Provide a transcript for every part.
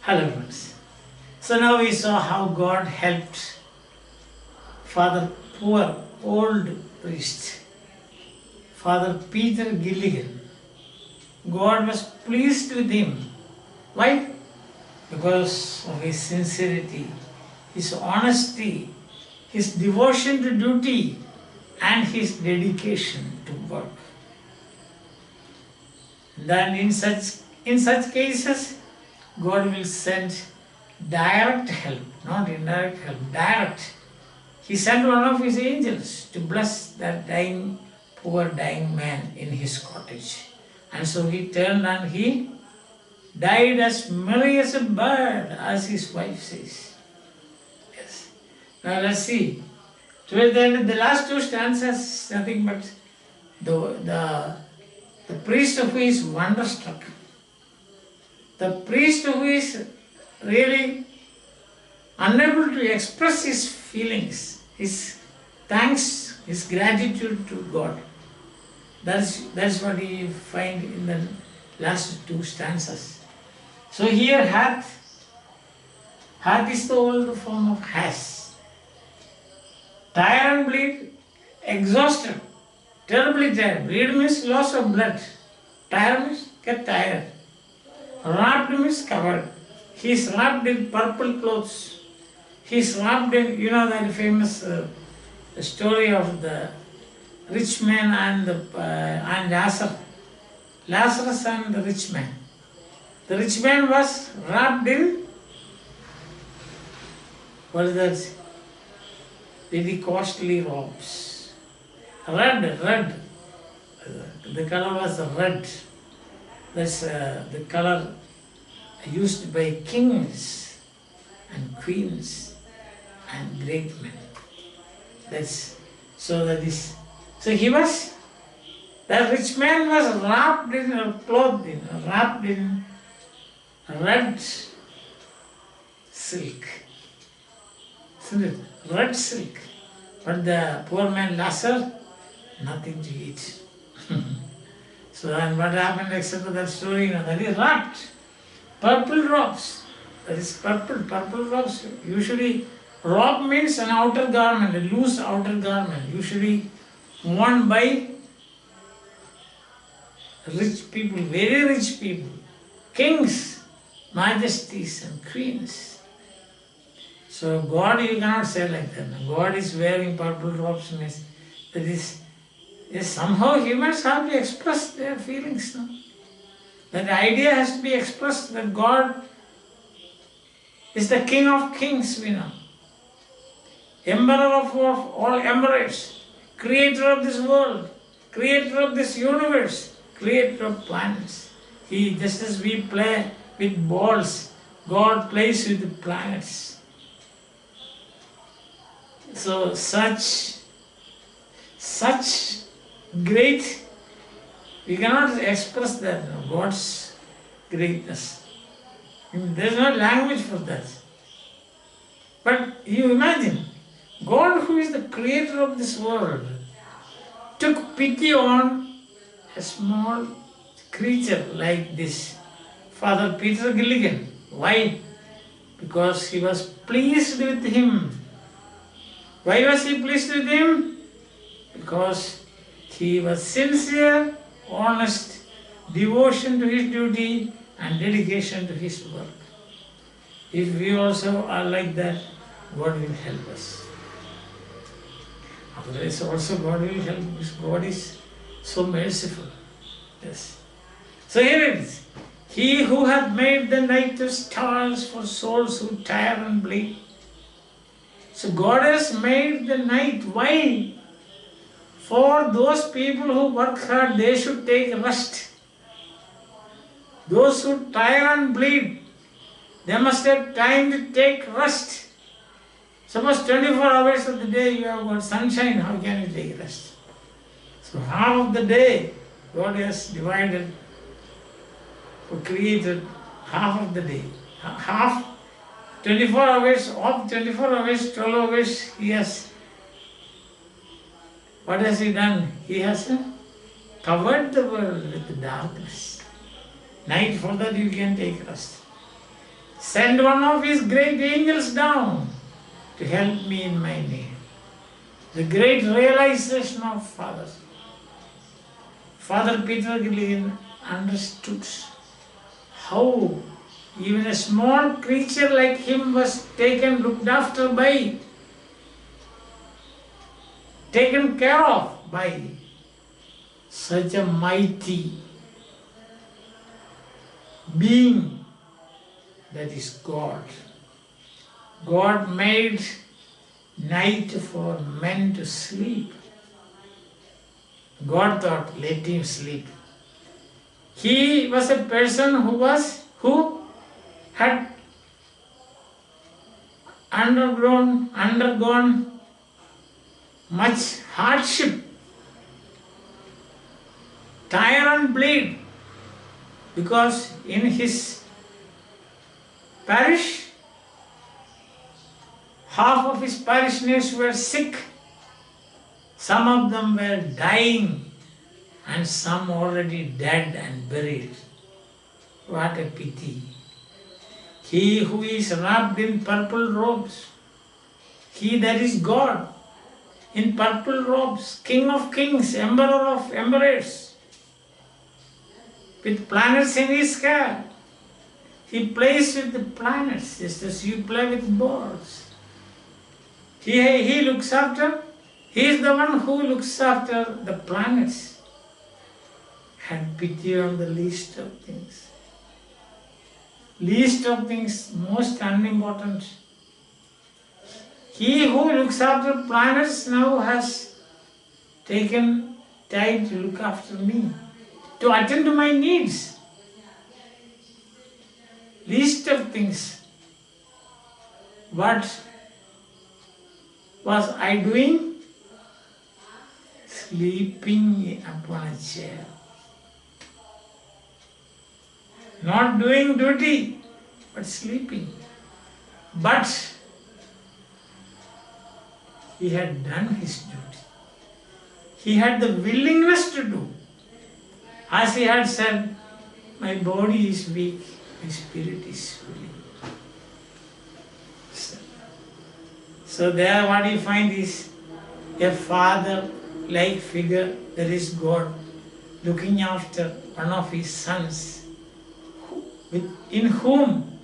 Hello friends. So now we saw how God helped Father poor old priest, Father Peter Gilligan. God was pleased with him. Why? Because of his sincerity, his honesty, his devotion to duty, and his dedication to work. Then in such cases, God will send direct help, not indirect help, direct. He sent one of his angels to bless that poor dying man in his cottage. And so he turned and he died as merry as a bird, as his wife says. Yes. Now let's see. Towards the end, the last two stanzas, nothing but the priest who is wonderstruck. The priest who is really unable to express his feelings, his thanks, his gratitude to God. That's what we find in the last two stanzas. So here hath is the old form of has. Tired and bleed, exhausted, terribly tired. Bleed means loss of blood. Tired means get tired. Wrapped means covered. He is wrapped in purple clothes. He is wrapped in, you know that famous story of the rich man and Lazarus. Lazarus and the rich man. The rich man was wrapped in, what is that? Very costly robes. Red. The color was red. That's the color used by kings and queens and great men. So he was, that rich man was wrapped in wrapped in red silk. Isn't it? Red silk. But the poor man Lazarus, nothing to eat. So and what happened except for that story, that is wrapped. Purple robes. That is purple robes. Usually robe means an outer garment, a loose outer garment, usually worn by rich people, very rich people, kings, majesties and queens. So God, you cannot say like that. God is wearing purple robes means that is somehow humans have to express their feelings. No? That idea has to be expressed that God is the King of kings, we know. Emperor of all emperors, creator of this world, creator of this universe, creator of planets. Just as we play with balls, God plays with the planets. So such great, we cannot express that, God's greatness. There is no language for that. But you imagine, God who is the creator of this world took pity on a small creature like this, Father Peter Gilligan. Why? Because he was pleased with him. Why was he pleased with him? Because he was sincere, honest, devotion to his duty and dedication to his work. If we also are like that, God will help us. Otherwise also God will help us. God is so merciful. Yes. So here it is. He who hath made the night of stars for souls who tire and bleed. So God has made the night. Why? For those people who work hard, they should take rest. Those who tire and bleed, they must have time to take rest. Suppose 24 hours of the day you have got sunshine, how can you take rest? So half of the day God has divided or created half of the day. Half, 24 hours, of 24 hours, 12 hours, He has, what has He done? He has covered the world with darkness. Night, for that you can take rest. send one of his great angels down to help me in my need. The great realization of Father. Father Peter Gilligan understood how even a small creature like him was looked after by, taken care of by such a mighty being that is God. God made night for men to sleep. God thought, let him sleep. He was a person who had undergone much hardship, tire and bleed, because in his parish, half of his parishioners were sick. Some of them were dying and some already dead and buried. What a pity. He who is wrapped in purple robes, he that is God, in purple robes, King of kings, Emperor of emperors, with planets in his hair. He plays with the planets just as you play with balls. He looks after, he is the one who looks after the planets. Had pity on the least of things. Least of things, most unimportant. He who looks after planets now has taken time to look after me, to attend to my needs. Least of things. What was I doing? Sleeping upon a chair. Not doing duty, but sleeping. But he had done his duty. He had the willingness to do. As he had said, my body is weak, my spirit is willing. So there what you find is a father-like figure, that is God, looking after one of his sons, in whom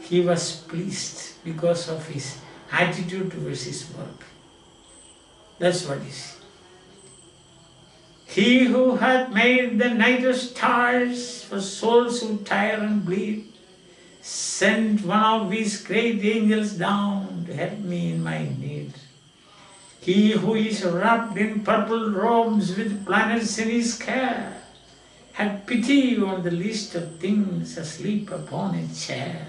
he was pleased because of his attitude towards his work. That's what he said. He who hath made the night of stars for souls who tire and bleed, sent one of his great angels down to help me in my need. He who is wrapped in purple robes with planets in his care, had pity on the least of things asleep upon a chair.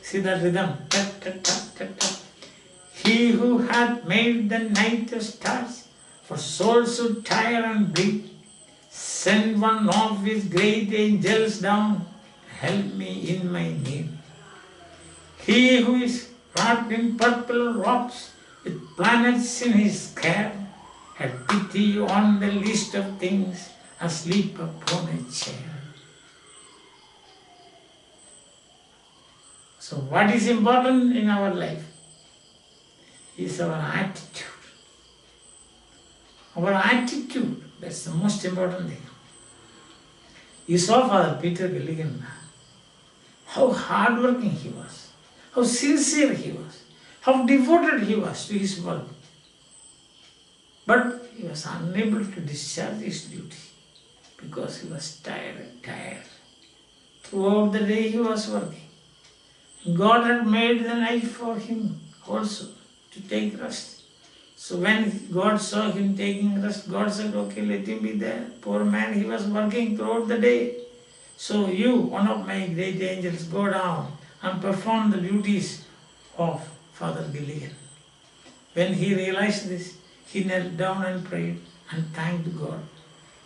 See that rhythm? Tut, tut, tut, tut, tut. He who hath made the night of stars for souls who tire and bleed, send one of his great angels down, help me in my need. He who is wrapped in purple robes with planets in his care, had pity on the least of things asleep upon a chair. So what is important in our life is our attitude. Our attitude, that's the most important thing. You saw Father Peter Gilligan, how hardworking he was, how sincere he was, how devoted he was to his work. But he was unable to discharge his duty because he was tired. Throughout the day he was working. God had made the night for him also to take rest. So when God saw him taking rest, God said, okay, let him be there. Poor man, he was working throughout the day. So you, one of my great angels, go down and perform the duties of Father Gilligan. When he realized this, he knelt down and prayed and thanked God.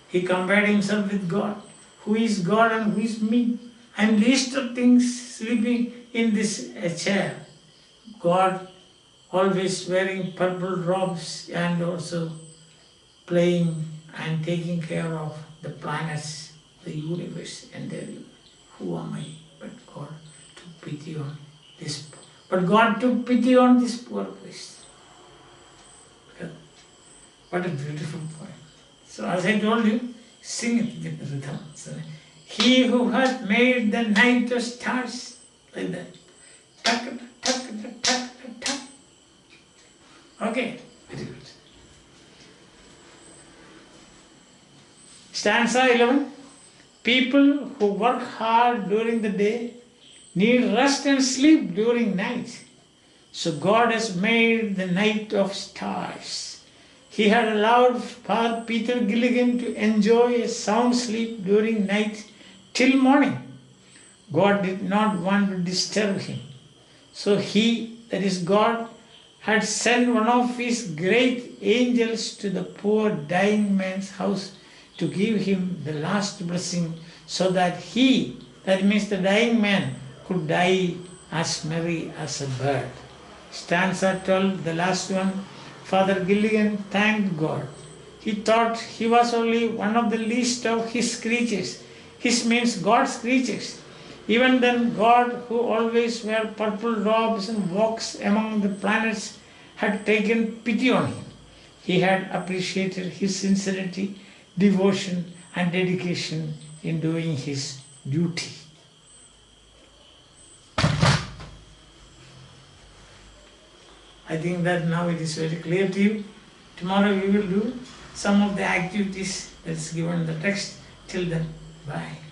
He compared himself with God. Who is God and who is me? I am least of things sleeping in this chair. God always wearing purple robes and also playing and taking care of the planets, the universe, and who am I but God? took pity on this. But God took pity on this poor priest. What a beautiful poem. So as I told you, sing it with rhythm. So, he who hath made the night of stars, like that. Tuck, tuck, tuck, tuck, tuck. Okay, very good. Stanza 11. People who work hard during the day need rest and sleep during night. So God has made the night of stars. He had allowed Father Peter Gilligan to enjoy a sound sleep during night till morning. God did not want to disturb him. So he, that is God, had sent one of his great angels to the poor dying man's house to give him the last blessing so that he, that means the dying man, could die as merry as a bird. Stanza 12, the last one. Father Gilligan thanked God. He thought he was only one of the least of his creatures. His means God's creatures. Even then, God, who always wears purple robes and walks among the planets, had taken pity on him. He had appreciated his sincerity, devotion, and dedication in doing his duty. I think that now it is very clear to you. Tomorrow we will do some of the activities that is given in the text. Till then, bye.